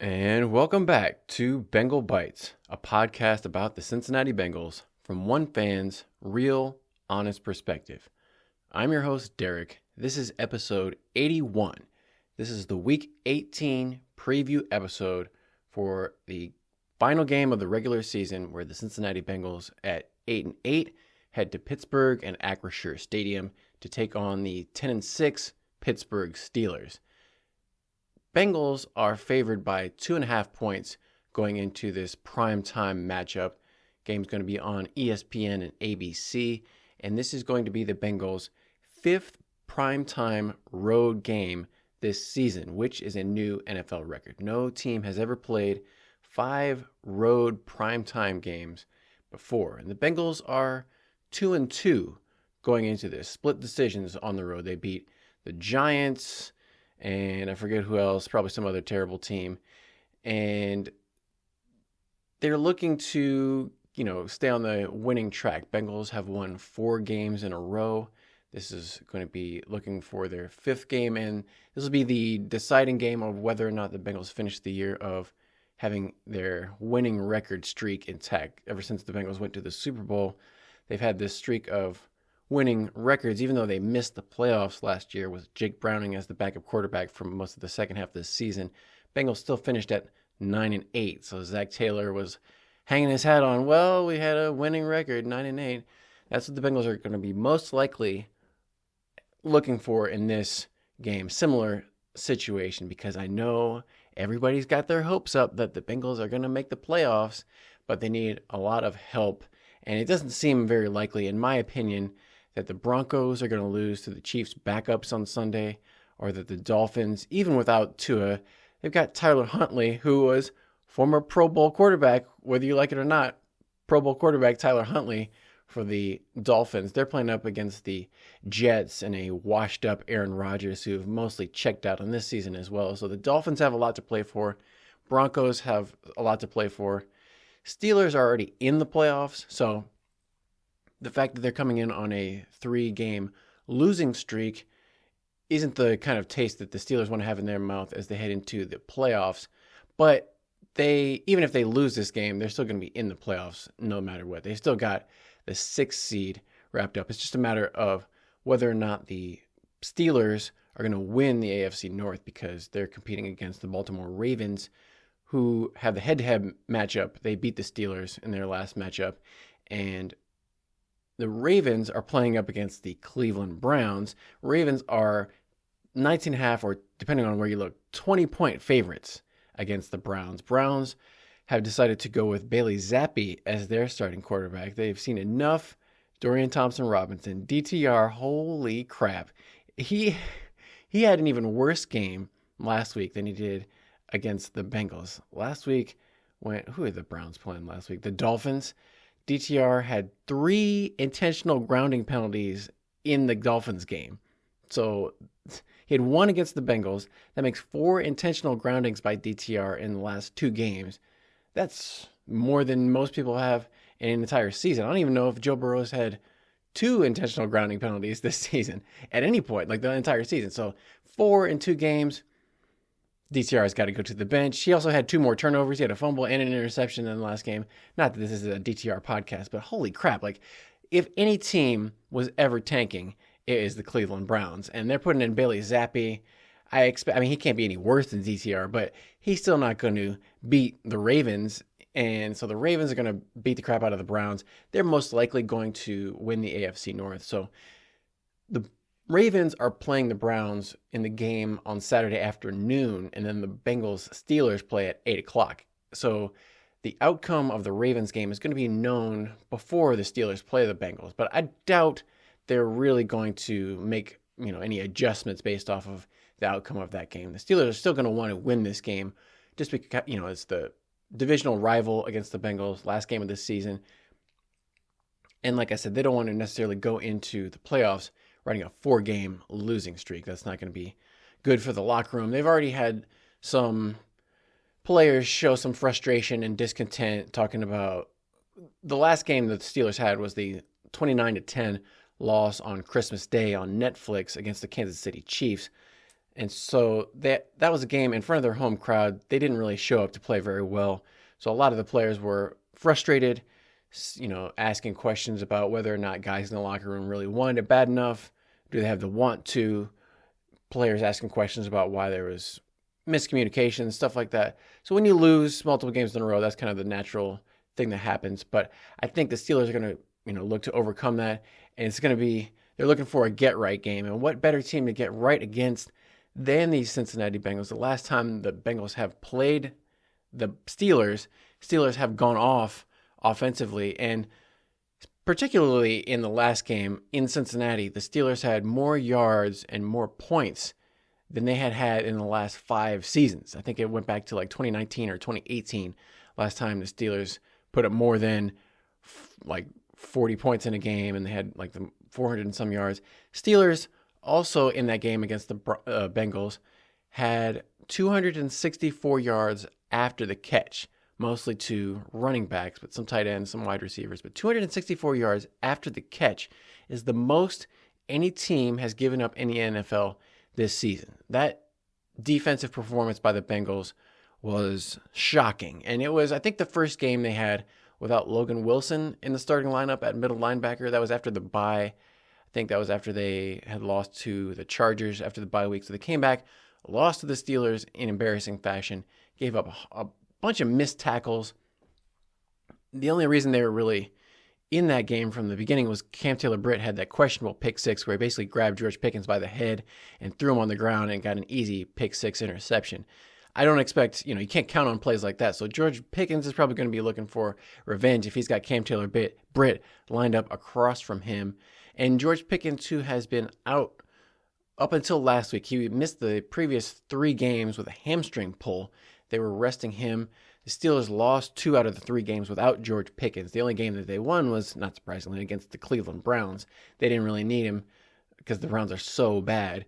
And welcome back to Bengal Bites, a podcast about the Cincinnati Bengals from one fan's real, honest perspective. I'm your host, Derek. This is episode 81. This is the Week 18 preview episode for the final game of the regular season where the Cincinnati Bengals at 8-8 head to Pittsburgh and Acrisure Stadium to take on the 10-6 Pittsburgh Steelers. Bengals are favored by 2.5 points going into this primetime matchup. Game's going to be on ESPN and ABC, and this is going to be the Bengals' fifth primetime road game this season, which is a new NFL record. No team has ever played 5 road primetime games before, and the Bengals are 2-2 going into this. Split decisions on the road. They beat the Giants, and I forget who else, probably some other terrible team. And they're looking to, stay on the winning track. Bengals have won 4 games in a row. This is going to be looking for their 5th game, and this will be the deciding game of whether or not the Bengals finish the year of having their winning record streak intact. Ever since the Bengals went to the Super Bowl, they've had this streak of winning records, even though they missed the playoffs last year with Jake Browning as the backup quarterback for most of the second half of the season. Bengals still finished at 9-8. So Zac Taylor was hanging his hat on, well, we had a winning record, 9-8. That's what the Bengals are going to be most likely looking for in this game. Similar situation, because I know everybody's got their hopes up that the Bengals are going to make the playoffs, but they need a lot of help. And it doesn't seem very likely, in my opinion, that the Broncos are going to lose to the Chiefs' backups on Sunday, or that the Dolphins, even without Tua, they've got Tyler Huntley, who was former Pro Bowl quarterback, whether you like it or not, Pro Bowl quarterback Tyler Huntley for the Dolphins. They're playing up against the Jets and a washed-up Aaron Rodgers, who've mostly checked out on this season as well. So the Dolphins have a lot to play for. Broncos have a lot to play for. Steelers are already in the playoffs, so the fact that they're coming in on a 3-game losing streak isn't the kind of taste that the Steelers want to have in their mouth as they head into the playoffs. But even if they lose this game, they're still going to be in the playoffs no matter what. They still got the 6th seed wrapped up. It's just a matter of whether or not the Steelers are going to win the AFC North, because they're competing against the Baltimore Ravens, who have the head-to-head matchup. They beat the Steelers in their last matchup, and the Ravens are playing up against the Cleveland Browns. Ravens are 19.5, or depending on where you look, 20-point favorites against the Browns. Browns have decided to go with Bailey Zappi as their starting quarterback. They've seen enough Dorian Thompson-Robinson. DTR, holy crap. He had an even worse game last week than he did against the Bengals. Last week, who are the Browns playing last week? The Dolphins. DTR had 3 intentional grounding penalties in the Dolphins game. So he had 1 against the Bengals. That makes 4 intentional groundings by DTR in the last 2 games. That's more than most people have in an entire season. I don't even know if Joe Burrow has had 2 intentional grounding penalties this season at any point, like the entire season. So 4 in 2 games. DTR has got to go to the bench. He also had 2 more turnovers. He had a fumble and an interception in the last game. Not that this is a DTR podcast, but holy crap. Like, if any team was ever tanking, it is the Cleveland Browns. And they're putting in Bailey Zappi. He can't be any worse than DTR, but he's still not going to beat the Ravens. And so the Ravens are going to beat the crap out of the Browns. They're most likely going to win the AFC North. So the Ravens are playing the Browns in the game on Saturday afternoon, and then the Bengals-Steelers play at 8 o'clock. So the outcome of the Ravens game is going to be known before the Steelers play the Bengals, but I doubt they're really going to make any adjustments based off of the outcome of that game. The Steelers are still going to want to win this game just because, it's the divisional rival against the Bengals, last game of this season. And like I said, they don't want to necessarily go into the playoffs riding a 4-game losing streak. That's not going to be good for the locker room. They've already had some players show some frustration and discontent talking about the last game that the Steelers had was the 29-10 loss on Christmas Day on Netflix against the Kansas City Chiefs. And so that was a game in front of their home crowd. They didn't really show up to play very well. So a lot of the players were frustrated, asking questions about whether or not guys in the locker room really wanted it bad enough. Do they have the want to? Players asking questions about why there was miscommunication, stuff like that. So when you lose multiple games in a row, that's kind of the natural thing that happens. But I think the Steelers are going to, look to overcome that. And it's going to be, they're looking for a get-right game. And what better team to get right against than the Cincinnati Bengals? The last time the Bengals have played the Steelers have gone off offensively. And particularly in the last game in Cincinnati, the Steelers had more yards and more points than they had in the last 5 seasons. I think it went back to like 2019 or 2018 last time the Steelers put up more than like 40 points in a game, and they had like the 400 and some yards. Steelers also in that game against the Bengals had 264 yards after the catch, mostly to running backs, but some tight ends, some wide receivers. But 264 yards after the catch is the most any team has given up in the NFL this season. That defensive performance by the Bengals was shocking. And it was, I think, the first game they had without Logan Wilson in the starting lineup at middle linebacker. That was after the bye. I think that was after they had lost to the Chargers after the bye week. So they came back, lost to the Steelers in embarrassing fashion, gave up a bunch of missed tackles. The only reason they were really in that game from the beginning was Cam Taylor-Britt had that questionable pick six where he basically grabbed George Pickens by the head and threw him on the ground and got an easy pick six interception. I don't expect, you can't count on plays like that. So George Pickens is probably going to be looking for revenge if he's got Cam Taylor-Britt lined up across from him. And George Pickens, who has been out up until last week, he missed the previous 3 games with a hamstring pull. They were resting him. The Steelers lost 2 out of the 3 games without George Pickens. The only game that they won was, not surprisingly, against the Cleveland Browns. They didn't really need him because the Browns are so bad.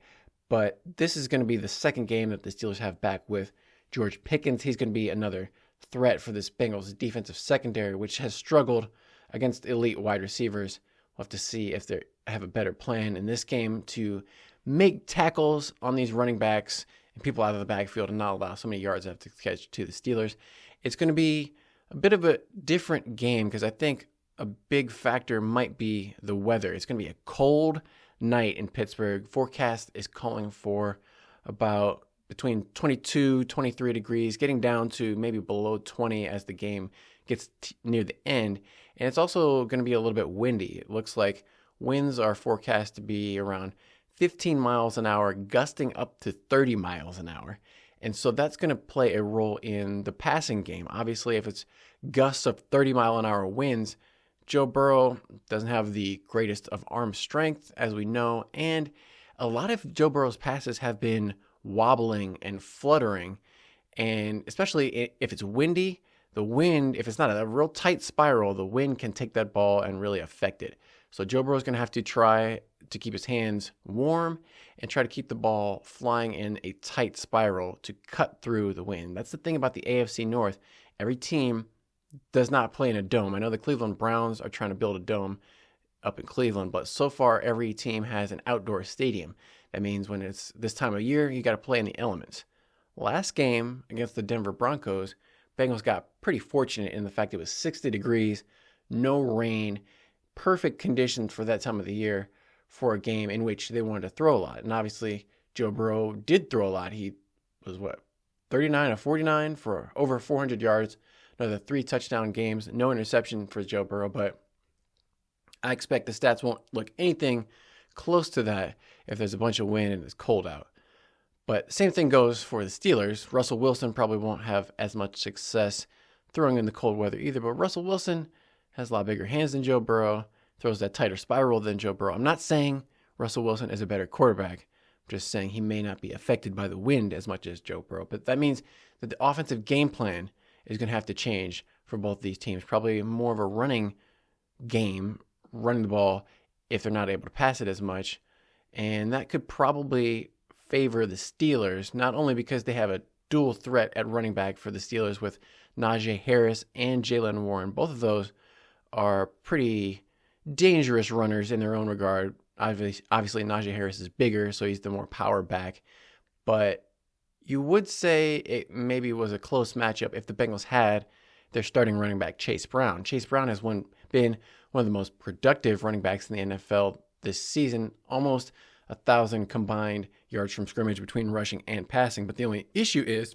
But this is going to be the second game that the Steelers have back with George Pickens. He's going to be another threat for this Bengals defensive secondary, which has struggled against elite wide receivers. We'll have to see if they have a better plan in this game to make tackles on these running backs and people out of the backfield and not allow so many yards after the catch to the Steelers. It's going to be a bit of a different game because I think a big factor might be the weather. It's going to be a cold night in Pittsburgh. Forecast is calling for about between 22, 23 degrees, getting down to maybe below 20 as the game gets near the end. And it's also going to be a little bit windy. It looks like winds are forecast to be around 15 miles an hour, gusting up to 30 miles an hour. And so that's going to play a role in the passing game. Obviously, if it's gusts of 30-mile-an-hour winds, Joe Burrow doesn't have the greatest of arm strength, as we know, and a lot of Joe Burrow's passes have been wobbling and fluttering, and especially if it's windy, the wind, if it's not a real tight spiral, the wind can take that ball and really affect it. So Joe Burrow's going to have to try to keep his hands warm and try to keep the ball flying in a tight spiral to cut through the wind. That's the thing about the AFC North. Every team does not play in a dome. I know the Cleveland Browns are trying to build a dome up in Cleveland, but so far every team has an outdoor stadium. That means when it's this time of year, you got to play in the elements. Last game against the Denver Broncos, Bengals got pretty fortunate in the fact it was 60 degrees, no rain, perfect conditions for that time of the year for a game in which they wanted to throw a lot. And obviously, Joe Burrow did throw a lot. He was, 39 of 49 for over 400 yards, another 3 touchdown games, no interception for Joe Burrow, but I expect the stats won't look anything close to that if there's a bunch of wind and it's cold out. But same thing goes for the Steelers. Russell Wilson probably won't have as much success throwing in the cold weather either, but Russell Wilson has a lot bigger hands than Joe Burrow, throws that tighter spiral than Joe Burrow. I'm not saying Russell Wilson is a better quarterback. I'm just saying he may not be affected by the wind as much as Joe Burrow. But that means that the offensive game plan is going to have to change for both these teams. Probably more of a running game, running the ball if they're not able to pass it as much. And that could probably favor the Steelers, not only because they have a dual threat at running back for the Steelers with Najee Harris and Jaylen Warren. Both of those are pretty dangerous runners in their own regard. Obviously Najee Harris is bigger, so he's the more power back. but you would say it maybe was a close matchup if the Bengals had their starting running back, Chase Brown. Chase Brown has been one of the most productive running backs in the NFL this season, almost 1,000 combined yards from scrimmage between rushing and passing. But the only issue is,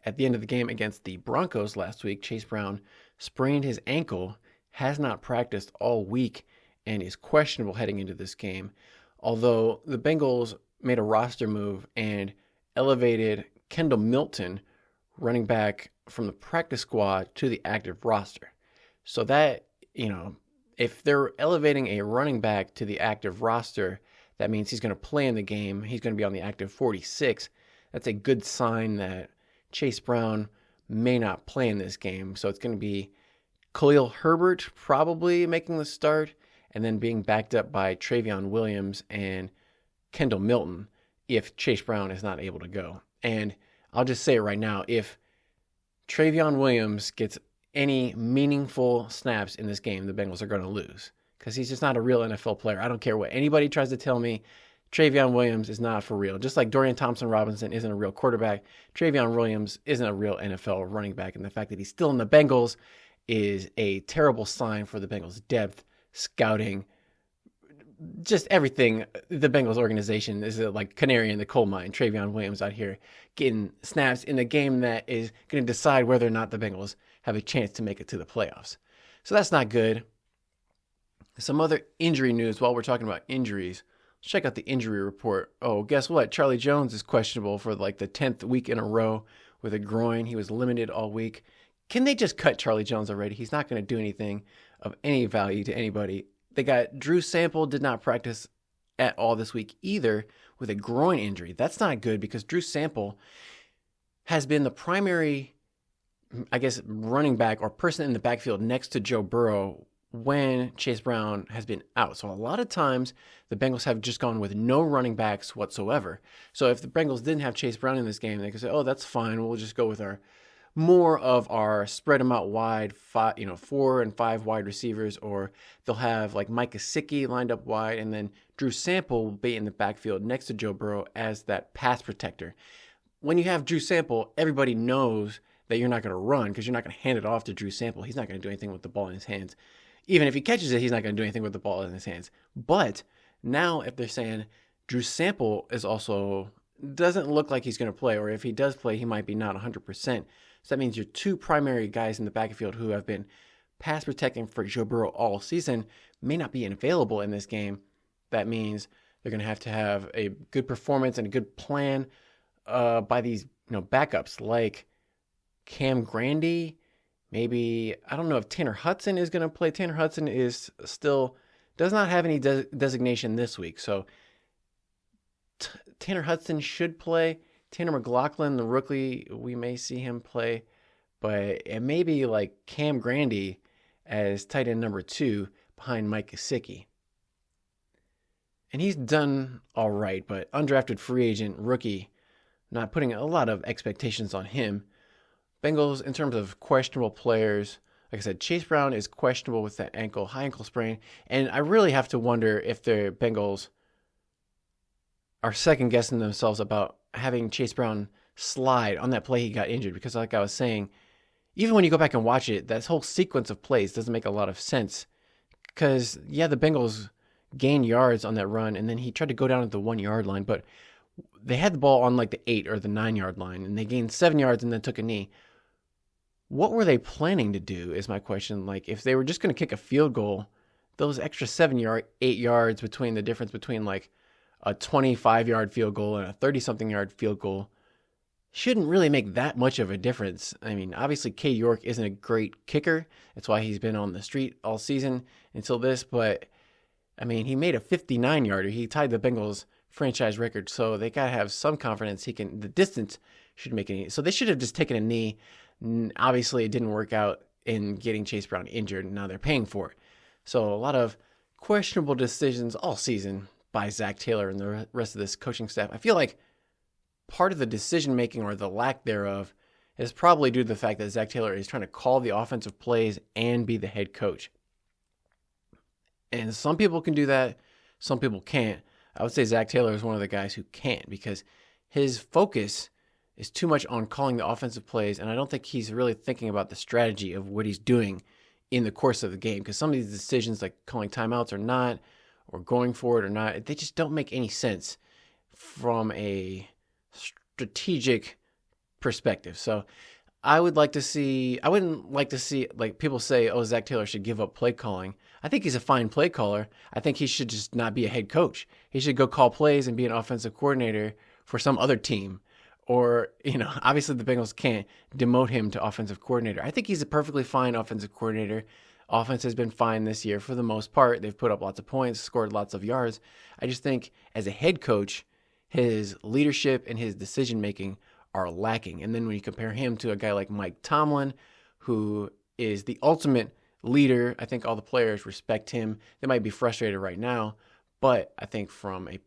at the end of the game against the Broncos last week, Chase Brown sprained his ankle, has not practiced all week, and is questionable heading into this game. Although the Bengals made a roster move and elevated Kendall Milton, running back from the practice squad, to the active roster. So that, if they're elevating a running back to the active roster, that means he's going to play in the game. He's going to be on the active 46. That's a good sign that Chase Brown may not play in this game. So it's going to be Khalil Herbert probably making the start, and then being backed up by Travion Williams and Kendall Milton if Chase Brown is not able to go. And I'll just say it right now, if Travion Williams gets any meaningful snaps in this game, the Bengals are going to lose, because he's just not a real NFL player. I don't care what anybody tries to tell me. Travion Williams is not for real. Just like Dorian Thompson-Robinson isn't a real quarterback, Travion Williams isn't a real NFL running back. And the fact that he's still in the Bengals is a terrible sign for the Bengals' depth, scouting, just everything. The Bengals organization is like canary in the coal mine. Travion Williams out here getting snaps in a game that is going to decide whether or not the Bengals have a chance to make it to the playoffs. So that's not good. Some other injury news while we're talking about injuries. Let's check out the injury report. Oh, guess what? Charlie Jones is questionable for like the 10th week in a row with a groin. He was limited all week. Can they just cut Charlie Jones already? He's not going to do anything of any value to anybody. They got Drew Sample, did not practice at all this week either, with a groin injury. That's not good, because Drew Sample has been the primary, running back or person in the backfield next to Joe Burrow when Chase Brown has been out. So a lot of times the Bengals have just gone with no running backs whatsoever. So if the Bengals didn't have Chase Brown in this game, they could say, oh, that's fine. We'll just go with more of our spread them out wide, 4 and 5 wide receivers, or they'll have like Mike Gesicki lined up wide, and then Drew Sample will be in the backfield next to Joe Burrow as that pass protector. When you have Drew Sample, everybody knows that you're not going to run, because you're not going to hand it off to Drew Sample. He's not going to do anything with the ball in his hands. Even if he catches it, he's not going to do anything with the ball in his hands. But now if they're saying Drew Sample is also doesn't look like he's going to play, or if he does play, he might be not 100%. So that means your two primary guys in the backfield who have been pass protecting for Joe Burrow all season may not be available in this game. That means they're going to have a good performance and a good plan by these backups like Cam Grandy. Maybe, I don't know if Tanner Hudson is going to play. Tanner Hudson does not have any designation this week. So Tanner Hudson should play. Tanner McLaughlin, the rookie, we may see him play. But it may be like Cam Grandy as tight end number 2 behind Mike Gesicki. And he's done all right, but undrafted free agent rookie, not putting a lot of expectations on him. Bengals, in terms of questionable players, like I said, Chase Brown is questionable with that high ankle sprain. And I really have to wonder if the Bengals are second guessing themselves about having Chase Brown slide on that play he got injured. Because like I was saying, even when you go back and watch it, that whole sequence of plays doesn't make a lot of sense. Because, the Bengals gained yards on that run, and then he tried to go down at the 1 yard line, but they had the ball on like the 8 or the 9 yard line, and they gained 7 yards and then took a knee. What were they planning to do is my question. Like, if they were just going to kick a field goal, those extra 8 yards between the difference between like a 25-yard field goal and a 30-something yard field goal shouldn't really make that much of a difference. I mean, obviously K. York isn't a great kicker. That's why he's been on the street all season until this. But, I mean, he made a 59-yarder. He tied the Bengals franchise record. So they got to have some confidence the distance should make it. So they should have just taken a knee. Obviously, it didn't work out in getting Chase Brown injured, and now they're paying for it. So a lot of questionable decisions all season by Zac Taylor and the rest of this coaching staff. I feel like part of the decision-making, or the lack thereof, is probably due to the fact that Zac Taylor is trying to call the offensive plays and be the head coach. And some people can do that, some people can't. I would say Zac Taylor is one of the guys who can't, because his focus is too much on calling the offensive plays, and I don't think he's really thinking about the strategy of what he's doing in the course of the game, because some of these decisions, like calling timeouts or not, or going for it or not, they just don't make any sense from a strategic perspective. So I wouldn't like to see, like people say, oh, Zac Taylor should give up play calling. I think he's a fine play caller. I think he should just not be a head coach. He should go call plays and be an offensive coordinator for some other team. Or, obviously the Bengals can't demote him to offensive coordinator. I think he's a perfectly fine offensive coordinator. Offense has been fine this year for the most part. They've put up lots of points, scored lots of yards. I just think as a head coach, his leadership and his decision-making are lacking. And then when you compare him to a guy like Mike Tomlin, who is the ultimate leader, I think all the players respect him. They might be frustrated right now, but I think from a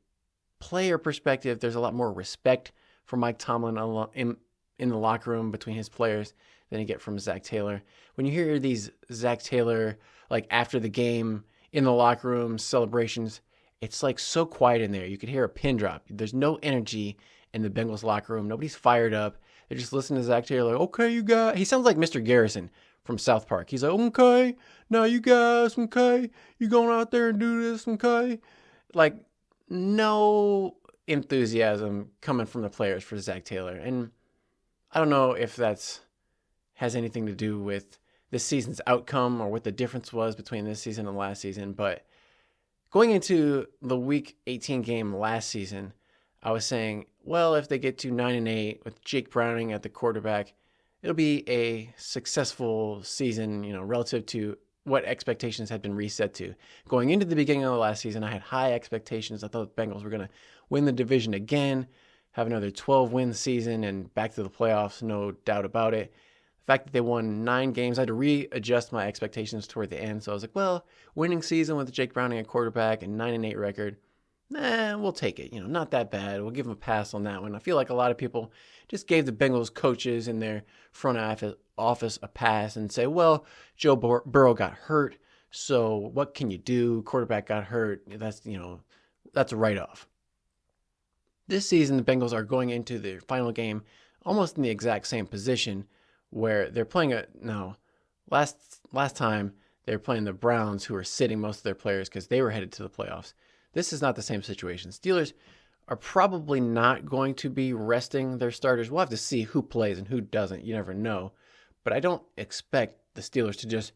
player perspective, there's a lot more respect for Mike Tomlin in the locker room between his players than you get from Zac Taylor. When you hear these Zac Taylor, like after the game in the locker room celebrations, it's like so quiet in there. You could hear a pin drop. There's no energy in the Bengals locker room. Nobody's fired up. They're just listening to Zac Taylor. Okay, you guys. He sounds like Mr. Garrison from South Park. He's like, okay, now you guys, okay, you going out there and do this, okay? Like, no enthusiasm coming from the players for Zac Taylor. And I don't know if has anything to do with this season's outcome or what the difference was between this season and last season, but going into the Week 18 game last season, I was saying, well, if they get to 9-8 with Jake Browning at the quarterback, it'll be a successful season, relative to what expectations had been reset to. Going into the beginning of the last season, I had high expectations. I thought the Bengals were going to win the division again, have another 12-win season, and back to the playoffs, no doubt about it. The fact that they won 9 games, I had to readjust my expectations toward the end. So I was like, well, winning season with Jake Browning at quarterback and 9-8 record, we'll take it. Not that bad. We'll give them a pass on that one. I feel like a lot of people just gave the Bengals coaches and their front office a pass and say, well, Joe Burrow got hurt, so what can you do? Quarterback got hurt. That's a write-off. This season, the Bengals are going into their final game almost in the exact same position, where they're playing last time they were playing the Browns, who were sitting most of their players because they were headed to the playoffs. This is not the same situation. Steelers are probably not going to be resting their starters. We'll have to see who plays and who doesn't. You never know. But I don't expect the Steelers to just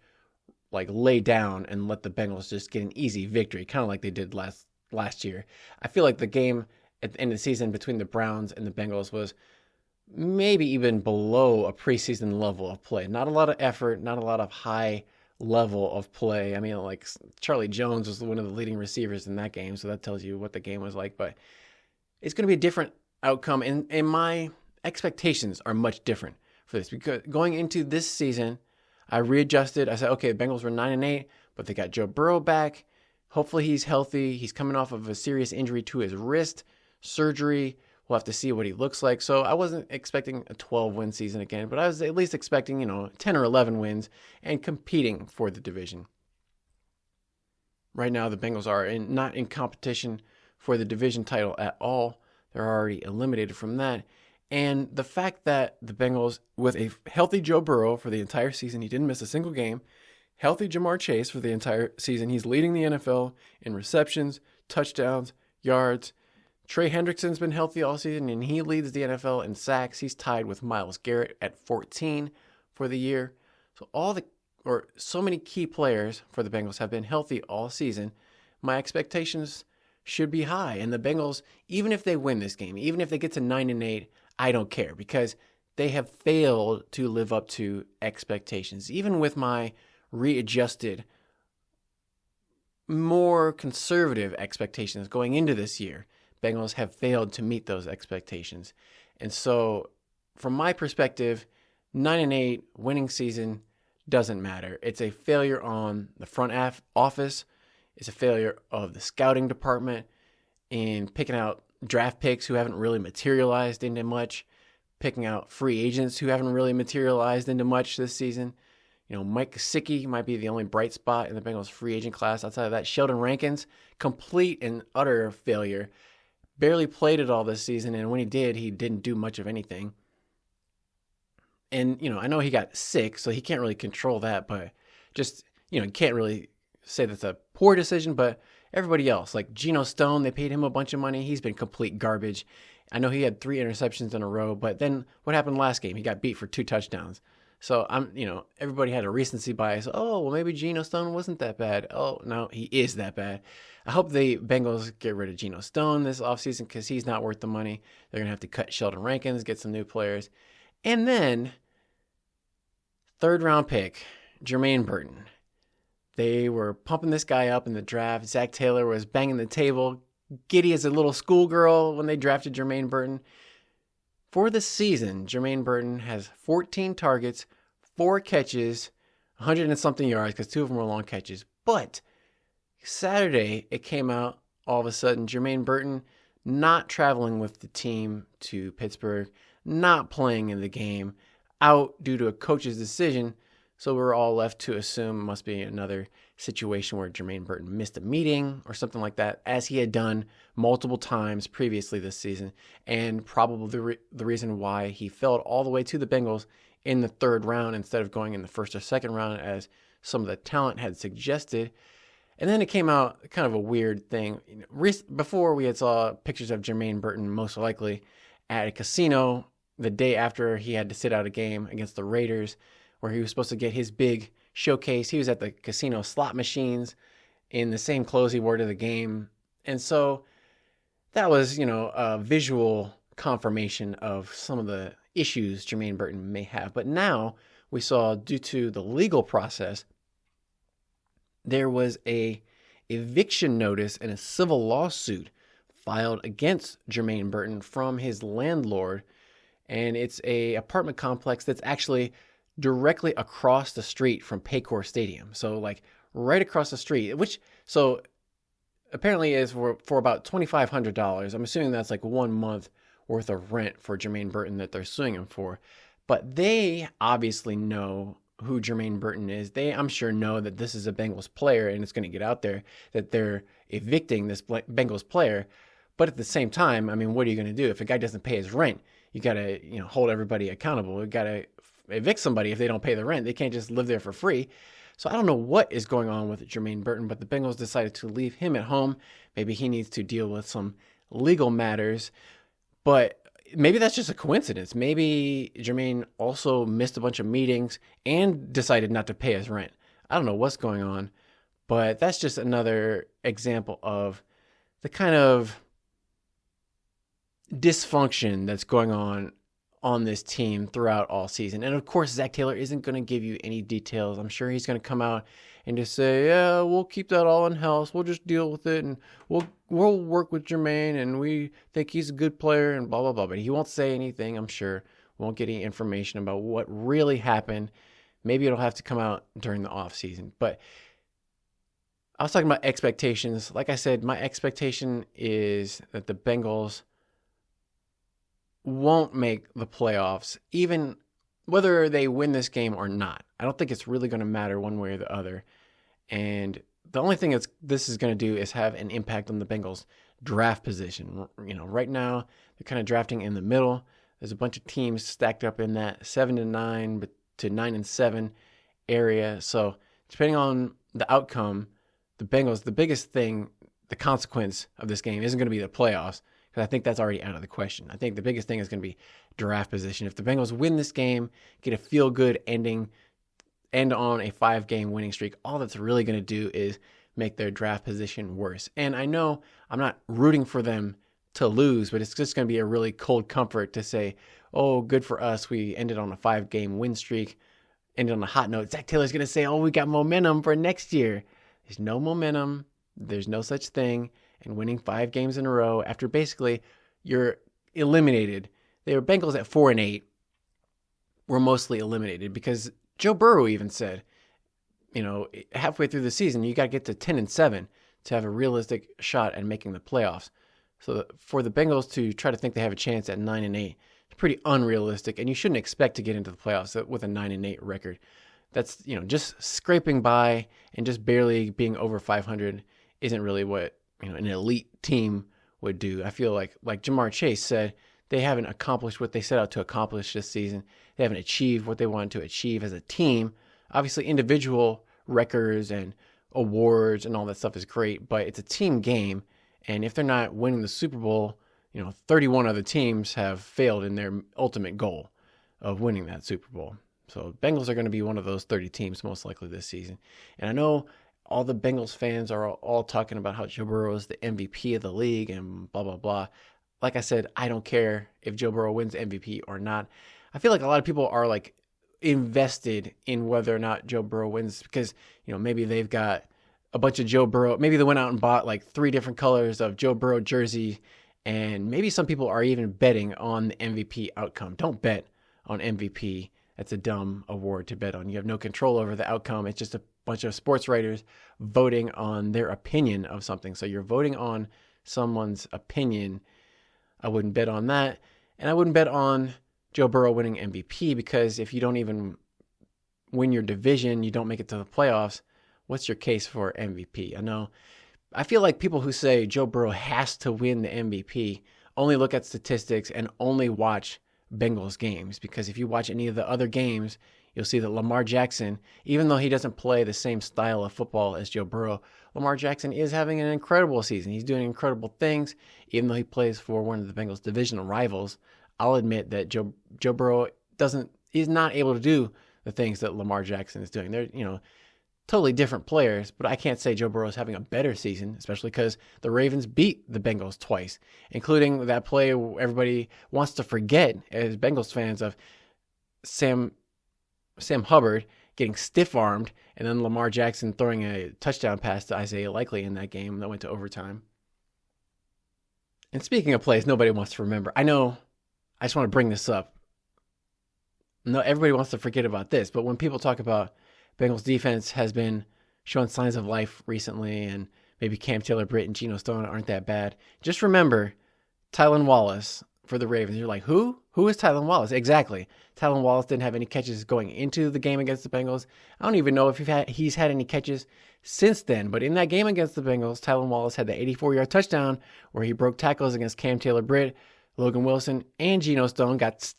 lay down and let the Bengals just get an easy victory, kind of like they did last year. I feel like the game at the end of the season between the Browns and the Bengals was maybe even below a preseason level of play. Not a lot of effort, not a lot of high level of play. I mean, Charlie Jones was one of the leading receivers in that game, so that tells you what the game was like. But it's going to be a different outcome, and my expectations are much different for this, because going into this season, I readjusted. I said, okay, the Bengals were 9-8, but they got Joe Burrow back. Hopefully he's healthy. He's coming off of a serious injury to his wrist, surgery. We'll have to see what he looks like. So I wasn't expecting a 12-win season again, but I was at least expecting, 10 or 11 wins and competing for the division. Right now, the Bengals are not in competition for the division title at all. They're already eliminated from that. And the fact that the Bengals, with a healthy Joe Burrow for the entire season, he didn't miss a single game, healthy Jamar Chase for the entire season, he's leading the NFL in receptions, touchdowns, yards. Trey Hendrickson's been healthy all season, and he leads the NFL in sacks. He's tied with Myles Garrett at 14 for the year. So so many key players for the Bengals have been healthy all season. My expectations should be high. And the Bengals, even if they win this game, even if they get to 9-8, I don't care, because they have failed to live up to expectations. Even with my readjusted, more conservative expectations going into this year, Bengals have failed to meet those expectations. And so, from my perspective, 9-8 winning season doesn't matter. It's a failure on the front office. It's a failure of the scouting department in picking out draft picks who haven't really materialized into much, picking out free agents who haven't really materialized into much this season. Mike Gesicki might be the only bright spot in the Bengals free agent class. Outside of that, Sheldon Rankins, complete and utter failure. Barely played at all this season, and when he did, he didn't do much of anything. And, I know he got sick, so he can't really control that, but just, you can't really say that's a poor decision, but everybody else, like Geno Stone, they paid him a bunch of money. He's been complete garbage. I know he had 3 interceptions in a row, but then what happened last game? He got beat for 2 touchdowns. So everybody had a recency bias. Oh, well, maybe Geno Stone wasn't that bad. Oh, no, he is that bad. I hope the Bengals get rid of Geno Stone this offseason because he's not worth the money. They're going to have to cut Sheldon Rankins, get some new players. And then, 3rd round pick, Jermaine Burton. They were pumping this guy up in the draft. Zac Taylor was banging the table, giddy as a little schoolgirl when they drafted Jermaine Burton. For the season, Jermaine Burton has 14 targets, 4 catches, 100 and something yards because 2 of them were long catches. But Saturday, it came out all of a sudden, Jermaine Burton not traveling with the team to Pittsburgh, not playing in the game, out due to a coach's decision. So we're all left to assume it must be another situation where Jermaine Burton missed a meeting or something like that, as he had done multiple times previously this season, and probably the reason why he fell all the way to the Bengals in the 3rd round instead of going in the 1st or 2nd round as some of the talent had suggested. And then it came out kind of a weird thing. Before, we had saw pictures of Jermaine Burton most likely at a casino the day after he had to sit out a game against the Raiders, where he was supposed to get his big showcase. He was at the casino slot machines in the same clothes he wore to the game. And so that was, a visual confirmation of some of the issues Jermaine Burton may have. But now we saw, due to the legal process, there was a eviction notice and a civil lawsuit filed against Jermaine Burton from his landlord. And it's a apartment complex that's actually directly across the street from Paycor Stadium. So like right across the street, which so apparently is for about $2,500. I'm assuming that's like 1 month worth of rent for Jermaine Burton that they're suing him for. But they obviously know who Jermaine Burton is. They, I'm sure, know that this is a Bengals player and it's going to get out there that they're evicting this Bengals player. But at the same time, I mean, what are you going to do? If a guy doesn't pay his rent, you got to, hold everybody accountable. You got to evict somebody if they don't pay the rent. They can't just live there for free. So I don't know what is going on with Jermaine Burton, but the Bengals decided to leave him at home. Maybe he needs to deal with some legal matters, but maybe that's just a coincidence. Maybe Jermaine also missed a bunch of meetings and decided not to pay his rent. I don't know what's going on, but that's just another example of the kind of dysfunction that's going on this team throughout all season. And of course, Zac Taylor isn't going to give you any details. I'm sure he's going to come out and just say, yeah, we'll keep that all in-house. We'll just deal with it, and we'll work with Jermaine, and we think he's a good player, and blah, blah, blah. But he won't say anything, I'm sure. Won't get any information about what really happened. Maybe it'll have to come out during the offseason. But I was talking about expectations. Like I said, my expectation is that the Bengals won't make the playoffs, even whether they win this game or not. I don't think it's really going to matter one way or the other. And the only thing this is going to do is have an impact on the Bengals' draft position. Right now, they're kind of drafting in the middle. There's a bunch of teams stacked up in that 7-9 to 9-7 area. So depending on the outcome, the Bengals, the biggest thing, the consequence of this game isn't going to be the playoffs, because I think that's already out of the question. I think the biggest thing is going to be draft position. If the Bengals win this game, get a feel-good ending, end on a 5-game winning streak, all that's really going to do is make their draft position worse. And I know I'm not rooting for them to lose, but it's just going to be a really cold comfort to say, oh, good for us. We ended on a 5-game win streak, ended on a hot note. Zac Taylor's going to say, oh, we got momentum for next year. There's no momentum. There's no such thing. And winning 5 games in a row after basically you're eliminated. They were Bengals at 4-8 were mostly eliminated because Joe Burrow even said, halfway through the season, you got to get to 10-7 to have a realistic shot at making the playoffs. So for the Bengals to try to think they have a chance at 9-8, it's pretty unrealistic, and you shouldn't expect to get into the playoffs with a 9-8 record. that's, just scraping by and just barely being over 500 isn't really what, an elite team would do. I feel like Jamar Chase said, they haven't accomplished what they set out to accomplish this season. They haven't achieved what they wanted to achieve as a team. Obviously, individual records and awards and all that stuff is great, but it's a team game. And if they're not winning the Super Bowl, 31 other teams have failed in their ultimate goal of winning that Super Bowl. So Bengals are going to be one of those 30 teams most likely this season. And I know all the Bengals fans are all talking about how Joe Burrow is the MVP of the league and blah, blah, blah. Like I said, I don't care if Joe Burrow wins MVP or not. I feel like a lot of people are invested in whether or not Joe Burrow wins because, maybe they've got a bunch of Joe Burrow. Maybe they went out and bought 3 different colors of Joe Burrow jersey. And maybe some people are even betting on the MVP outcome. Don't bet on MVP. That's a dumb award to bet on. You have no control over the outcome. It's just a bunch of sports writers voting on their opinion of something. So you're voting on someone's opinion. I wouldn't bet on that. And I wouldn't bet on Joe Burrow winning MVP because if you don't even win your division, you don't make it to the playoffs, what's your case for MVP? I feel like people who say Joe Burrow has to win the MVP only look at statistics and only watch Bengals games, because if you watch any of the other games, you'll see that Lamar Jackson, even though he doesn't play the same style of football as Joe Burrow, Lamar Jackson is having an incredible season. He's doing incredible things, even though he plays for one of the Bengals' divisional rivals. I'll admit that Joe Burrow is not able to do the things that Lamar Jackson is doing. They're, totally different players, but I can't say Joe Burrow is having a better season, especially because the Ravens beat the Bengals twice, including that play everybody wants to forget as Bengals fans of Sam Hubbard getting stiff-armed and then Lamar Jackson throwing a touchdown pass to Isaiah Likely in that game that went to overtime. And speaking of plays nobody wants to remember, I know, I just want to bring this up. No, everybody wants to forget about this, but when people talk about Bengals defense has been showing signs of life recently, and maybe Cam Taylor, Britt, and Geno Stone aren't that bad, just remember Tylan Wallace for the Ravens. You're like, who? Who is Tylan Wallace? Exactly. Tylan Wallace didn't have any catches going into the game against the Bengals. I don't even know if he's had any catches since then, but in that game against the Bengals, Tylan Wallace had the 84-yard touchdown where he broke tackles against Cam Taylor, Britt, Logan Wilson, and Geno Stone, got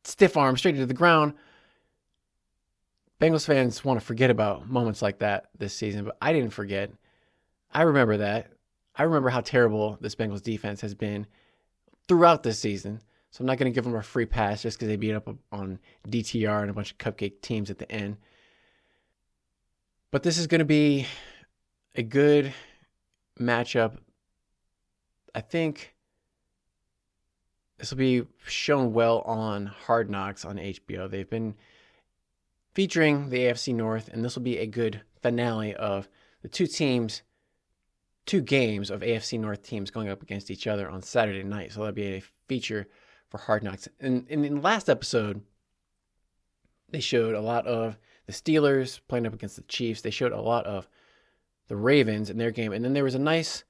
stiff-armed straight to the ground. Bengals fans want to forget about moments like that this season, but I didn't forget. I remember that. I remember how terrible this Bengals defense has been throughout this season, so I'm not going to give them a free pass just because they beat up on DTR and a bunch of cupcake teams at the end. But this is going to be a good matchup. I think this will be shown well on Hard Knocks on HBO. They've been featuring the AFC North, and this will be a good finale of the two games of AFC North teams going up against each other on Saturday night. So that'll be a feature for Hard Knocks. And in the last episode, they showed a lot of the Steelers playing up against the Chiefs. They showed a lot of the Ravens in their game. And then there was a nice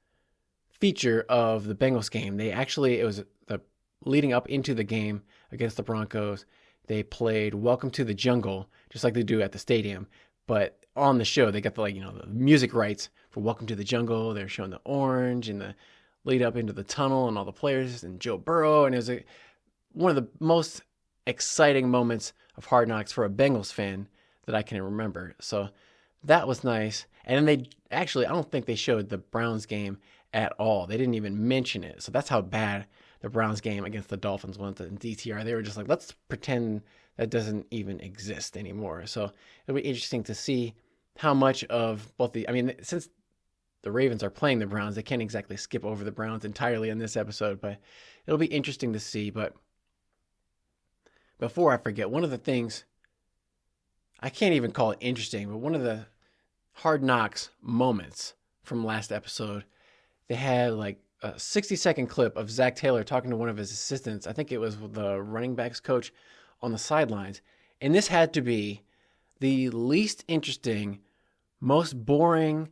feature of the Bengals game. It was the leading up into the game against the Broncos. They played Welcome to the Jungle, just like they do at the stadium. But on the show, they got the music rights for Welcome to the Jungle. They're showing the orange and the lead up into the tunnel and all the players and Joe Burrow. And it was one of the most exciting moments of Hard Knocks for a Bengals fan that I can remember. So that was nice. And then I don't think they showed the Browns game at all. They didn't even mention it. So that's how bad the Browns game against the Dolphins went in DTR. They were just like, let's pretend that doesn't even exist anymore. So it'll be interesting to see how much of since the Ravens are playing the Browns, they can't exactly skip over the Browns entirely in this episode, but it'll be interesting to see. But before I forget, one of the things, I can't even call it interesting, but one of the Hard Knocks moments from last episode, they had a 60-second clip of Zac Taylor talking to one of his assistants. I think it was the running backs coach on the sidelines. And this had to be the least interesting, most boring,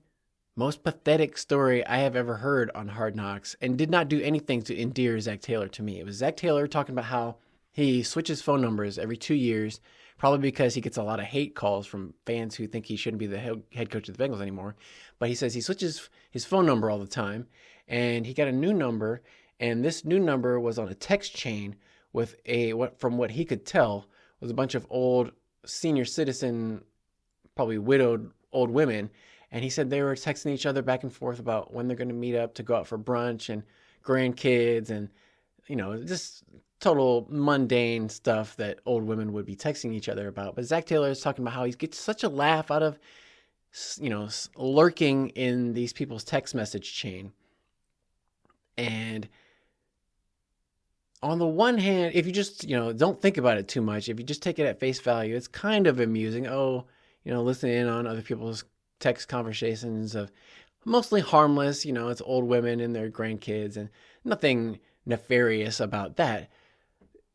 most pathetic story I have ever heard on Hard Knocks, and did not do anything to endear Zac Taylor to me. It was Zac Taylor talking about how He switches phone numbers every 2 years, probably because he gets a lot of hate calls from fans who think he shouldn't be the head coach of the Bengals anymore. But he says he switches his phone number all the time, and he got a new number, and this new number was on a text chain with from what he could tell, was a bunch of old senior citizen, probably widowed old women. And he said they were texting each other back and forth about when they're going to meet up to go out for brunch and grandkids and, just total mundane stuff that old women would be texting each other about. But Zac Taylor is talking about how he gets such a laugh out of, lurking in these people's text message chain. And on the one hand, if you just, don't think about it too much, if you just take it at face value, it's kind of amusing. Listening in on other people's text conversations of mostly harmless, it's old women and their grandkids and nothing nefarious about that.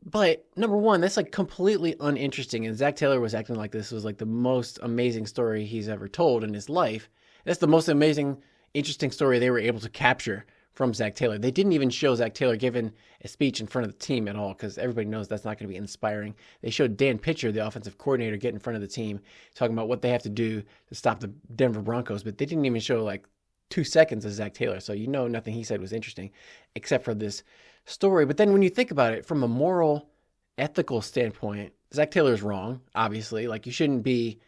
But number one, that's like completely uninteresting. And Zac Taylor was acting like this was like the most amazing story he's ever told in his life. That's the most amazing, interesting story they were able to capture from Zac Taylor. They didn't even show Zac Taylor giving a speech in front of the team at all, because everybody knows that's not going to be inspiring. They showed Dan Pitcher, the offensive coordinator, get in front of the team, talking about what they have to do to stop the Denver Broncos, but they didn't even show like 2 seconds of Zac Taylor. So nothing he said was interesting except for this story. But then when you think about it from a moral, ethical standpoint, Zac Taylor's wrong, obviously. Like, you shouldn't be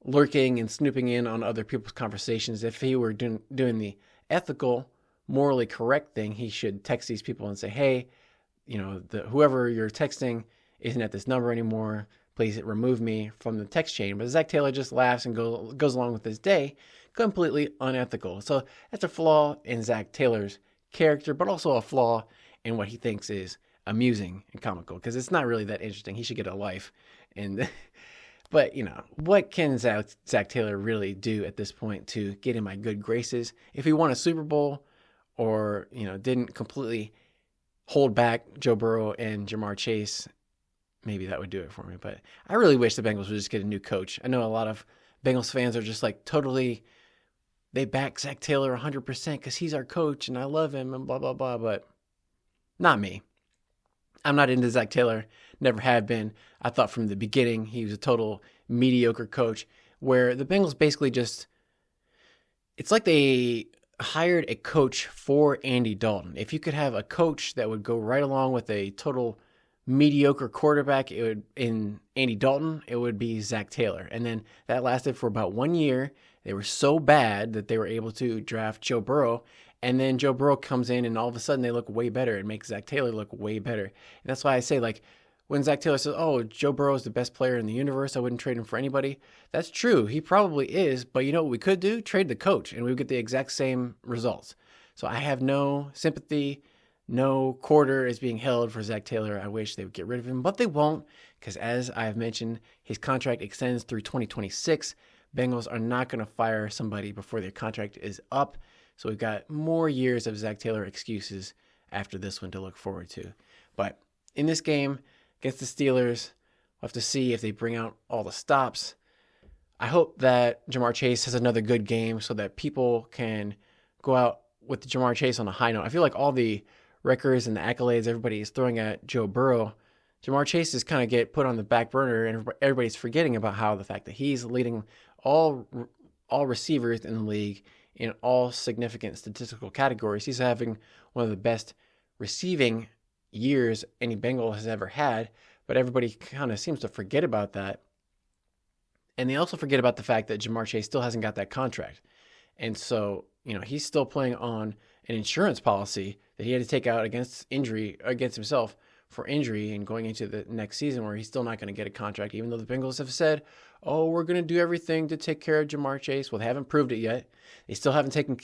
lurking and snooping in on other people's conversations. If he were doing the ethical, morally correct thing, he should text these people and say, hey, whoever you're texting isn't at this number anymore. Please remove me from the text chain. But Zac Taylor just laughs and goes along with his day. Completely unethical. So that's a flaw in Zac Taylor's character, but also a flaw in what he thinks is amusing and comical, because it's not really that interesting. He should get a life. But what can Zac Taylor really do at this point to get in my good graces? If he won a Super Bowl, or didn't completely hold back Joe Burrow and Jamar Chase, maybe that would do it for me. But I really wish the Bengals would just get a new coach. I know a lot of Bengals fans are just like totally, they back Zac Taylor 100% because he's our coach and I love him and blah, blah, blah. But not me. I'm not into Zac Taylor. Never have been. I thought from the beginning he was a total mediocre coach, where the Bengals basically just, it's like they hired a coach for Andy Dalton. If you could have a coach that would go right along with a total mediocre quarterback, in Andy Dalton, it would be Zac Taylor. And then that lasted for about 1 year. They were so bad that they were able to draft Joe Burrow. And then Joe Burrow comes in and all of a sudden they look way better and make Zac Taylor look way better. And that's why I say, like, when Zac Taylor says, oh, Joe Burrow is the best player in the universe, I wouldn't trade him for anybody. That's true. He probably is. But you know what we could do? Trade the coach, and we would get the exact same results. So I have no sympathy. No quarter is being held for Zac Taylor. I wish they would get rid of him, but they won't, because as I've mentioned, his contract extends through 2026. Bengals are not going to fire somebody before their contract is up. So we've got more years of Zac Taylor excuses after this one to look forward to. But in this game against the Steelers, we'll have to see if they bring out all the stops. I hope that Jamar Chase has another good game so that people can go out with Jamar Chase on a high note. I feel like all the records and the accolades everybody is throwing at Joe Burrow, Jamar Chase is kind of get put on the back burner, and everybody's forgetting about how the fact that he's leading all receivers in the league in all significant statistical categories. He's having one of the best receiving years any Bengal has ever had, but everybody kind of seems to forget about that. And they also forget about the fact that Jamar Chase still hasn't got that contract. And so, he's still playing on an insurance policy that he had to take out against himself for injury, and going into the next season where he's still not going to get a contract, even though the Bengals have said, oh, we're going to do everything to take care of Jamar Chase. Well, they haven't proved it yet. They still haven't taken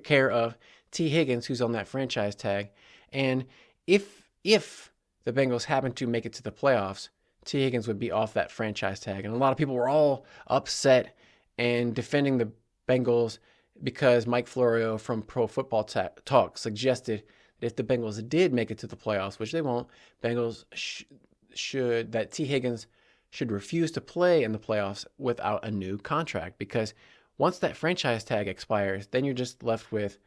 care of T. Higgins, who's on that franchise tag. And if the Bengals happen to make it to the playoffs, T. Higgins would be off that franchise tag. And a lot of people were all upset and defending the Bengals because Mike Florio from Pro Football Talk suggested that if the Bengals did make it to the playoffs, which they won't, Bengals that T. Higgins should refuse to play in the playoffs without a new contract, because once that franchise tag expires, then you're just left with,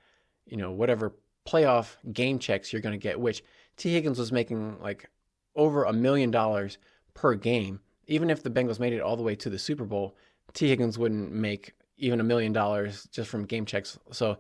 whatever playoff game checks you're going to get, which T. Higgins was making like over $1 million per game. Even if the Bengals made it all the way to the Super Bowl, T. Higgins wouldn't make even $1 million just from game checks. So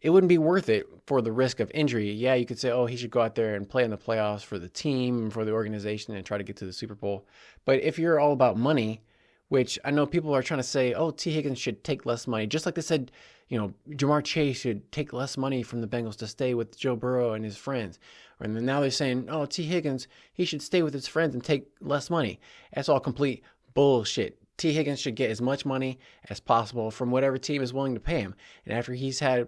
it wouldn't be worth it for the risk of injury. Yeah, you could say, oh, he should go out there and play in the playoffs for the team, for the organization, and try to get to the Super Bowl. But if you're all about money, which I know people are trying to say, oh, T. Higgins should take less money. Just like they said, Jamar Chase should take less money from the Bengals to stay with Joe Burrow and his friends. And then now they're saying, oh, T. Higgins, he should stay with his friends and take less money. That's all complete bullshit. T. Higgins should get as much money as possible from whatever team is willing to pay him. And after he's had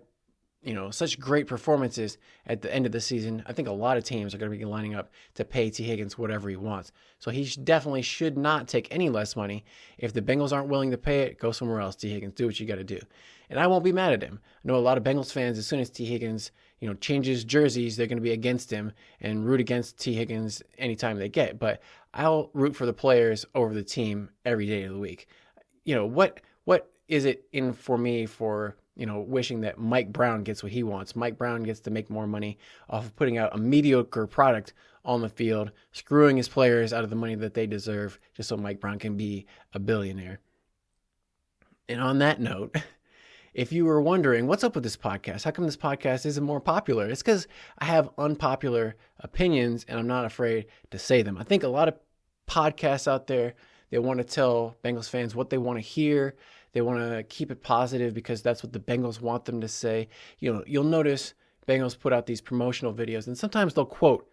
such great performances at the end of the season, I think a lot of teams are going to be lining up to pay T. Higgins whatever he wants. So he definitely should not take any less money. If the Bengals aren't willing to pay it, go somewhere else, T. Higgins. Do what you got to do. And I won't be mad at him. I know a lot of Bengals fans, as soon as T. Higgins, changes jerseys, they're going to be against him and root against T. Higgins anytime they get. But I'll root for the players over the team every day of the week. What is it in for me for wishing that Mike Brown gets what he wants? Mike Brown gets to make more money off of putting out a mediocre product on the field, screwing his players out of the money that they deserve just so Mike Brown can be a billionaire. And on that note, if you were wondering, what's up with this podcast? How come this podcast isn't more popular? It's because I have unpopular opinions and I'm not afraid to say them. I think a lot of podcasts out there, they want to tell Bengals fans what they want to hear. They want to keep it positive because that's what the Bengals want them to say. You'll notice Bengals put out these promotional videos, and sometimes they'll quote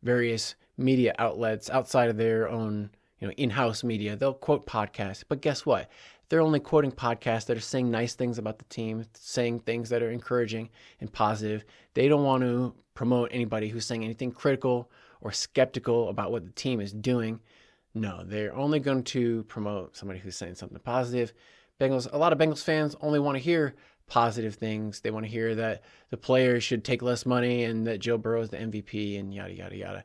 various media outlets outside of their own, in-house media. They'll quote podcasts, but guess what? They're only quoting podcasts that are saying nice things about the team, saying things that are encouraging and positive. They don't want to promote anybody who's saying anything critical or skeptical about what the team is doing. No, they're only going to promote somebody who's saying something positive. A lot of Bengals fans only want to hear positive things. They want to hear that the players should take less money and that Joe Burrow is the MVP and yada, yada, yada.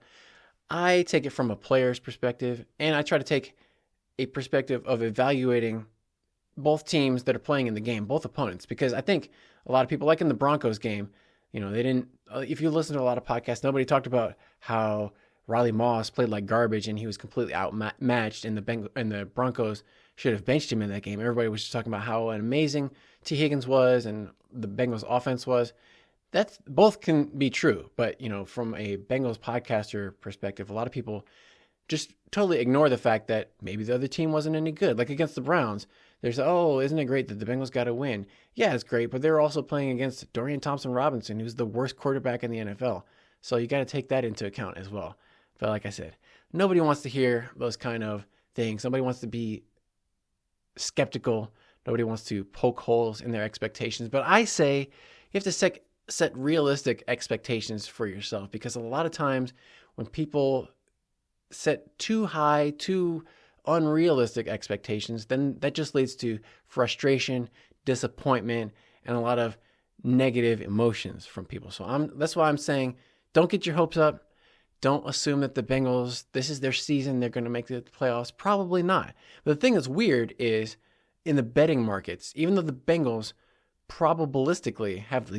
I take it from a player's perspective, and I try to take a perspective of evaluating both teams that are playing in the game, both opponents, because I think a lot of people, like in the Broncos game, they didn't, if you listen to a lot of podcasts, nobody talked about how Riley Moss played like garbage and he was completely outmatched, and the Broncos should have benched him in that game. Everybody was just talking about how amazing T. Higgins was and the Bengals offense was. That's both can be true, but from a Bengals podcaster perspective, a lot of people just totally ignore the fact that maybe the other team wasn't any good. Like against the Browns, there's, oh, isn't it great that the Bengals got a win? Yeah, it's great, but they're also playing against Dorian Thompson-Robinson, who's the worst quarterback in the NFL. So you got to take that into account as well. But like I said, nobody wants to hear those kind of things. Nobody wants to be skeptical. Nobody wants to poke holes in their expectations. But I say you have to set realistic expectations for yourself, because a lot of times when people set too high, too unrealistic expectations, then that just leads to frustration, disappointment, and a lot of negative emotions from people. So that's why I'm saying, don't get your hopes up. Don't assume that the Bengals, this is their season, they're going to make the playoffs. Probably not. But the thing that's weird is in the betting markets, even though the Bengals probabilistically have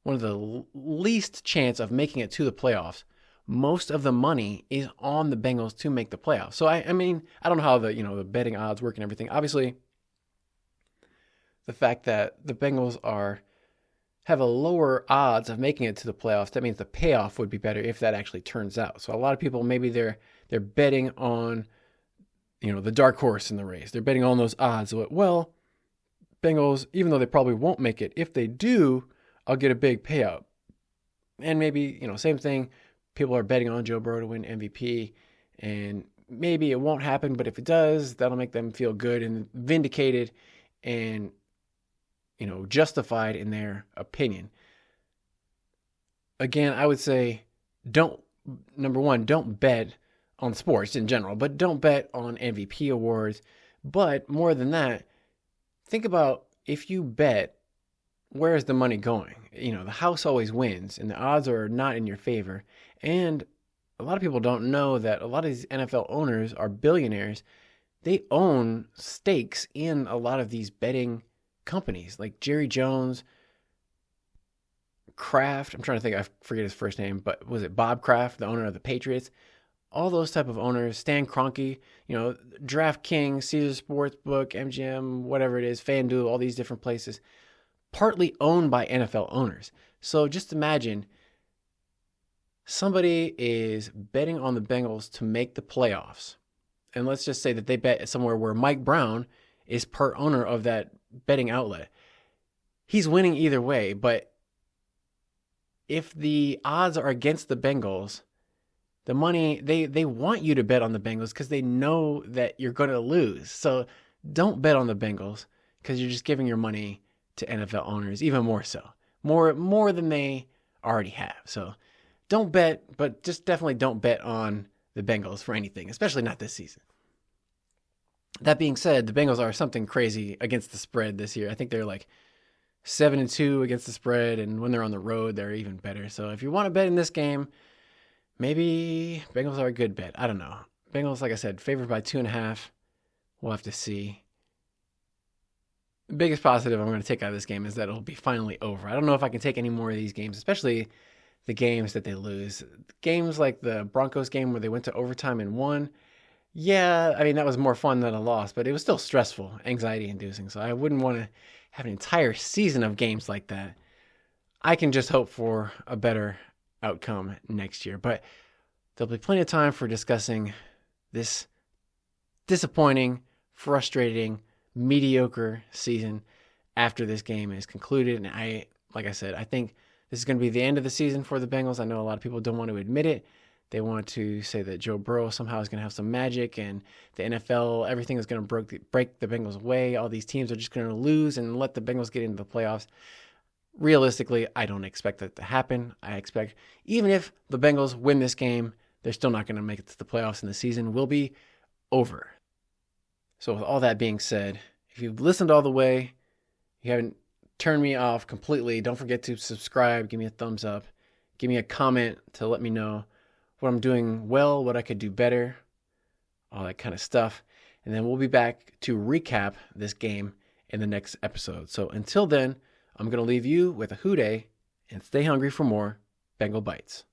one of the least chance of making it to the playoffs, most of the money is on the Bengals to make the playoffs. So I mean, I don't know how the betting odds work and everything. Obviously, the fact that the Bengals have a lower odds of making it to the playoffs, that means the payoff would be better if that actually turns out. So a lot of people, maybe they're betting on, the dark horse in the race. They're betting on those odds. Well, Bengals, even though they probably won't make it, if they do, I'll get a big payout. And maybe, same thing, people are betting on Joe Burrow to win MVP, and maybe it won't happen, but if it does, that'll make them feel good and vindicated and justified in their opinion. Again, I would say number one, don't bet on sports in general, but don't bet on MVP awards. But more than that, think about, if you bet, where is the money going? The house always wins and the odds are not in your favor. And a lot of people don't know that a lot of these NFL owners are billionaires. They own stakes in a lot of these betting companies, like Jerry Jones, Kraft. I'm trying to think, I forget his first name, but was it Bob Kraft, the owner of the Patriots, all those type of owners, Stan Kroenke, DraftKings, Caesars Sportsbook, MGM, whatever it is, FanDuel, all these different places, partly owned by NFL owners. So just imagine somebody is betting on the Bengals to make the playoffs. And let's just say that they bet somewhere where Mike Brown is part owner of that betting outlet. He's winning either way, but if the odds are against the Bengals, the money, they want you to bet on the Bengals because they know that you're going to lose. So don't bet on the Bengals because you're just giving your money to NFL owners, even more so. More than they already have. So don't bet, but just definitely don't bet on the Bengals for anything, especially not this season. That being said, the Bengals are something crazy against the spread this year. I think they're like 7-2 against the spread, and when they're on the road, they're even better. So if you want to bet in this game, maybe Bengals are a good bet. I don't know. Bengals, like I said, favored by 2.5. We'll have to see. The biggest positive I'm going to take out of this game is that it'll be finally over. I don't know if I can take any more of these games, especially the games that they lose. Games like the Broncos game where they went to overtime and won. Yeah, I mean, that was more fun than a loss, but it was still stressful, anxiety-inducing. So I wouldn't want to have an entire season of games like that. I can just hope for a better outcome next year. But there'll be plenty of time for discussing this disappointing, frustrating, mediocre season after this game is concluded. And like I said, I think this is going to be the end of the season for the Bengals. I know a lot of people don't want to admit it. They want to say that Joe Burrow somehow is going to have some magic and the NFL, everything is going to break the Bengals away. All these teams are just going to lose and let the Bengals get into the playoffs. Realistically, I don't expect that to happen. I expect even if the Bengals win this game, they're still not going to make it to the playoffs and the season will be over. So with all that being said, if you've listened all the way, you haven't turned me off completely, don't forget to subscribe, give me a thumbs up, give me a comment to let me know what I'm doing well, what I could do better, all that kind of stuff. And then we'll be back to recap this game in the next episode. So until then, I'm going to leave you with a hoo-day and stay hungry for more Bengal Bites.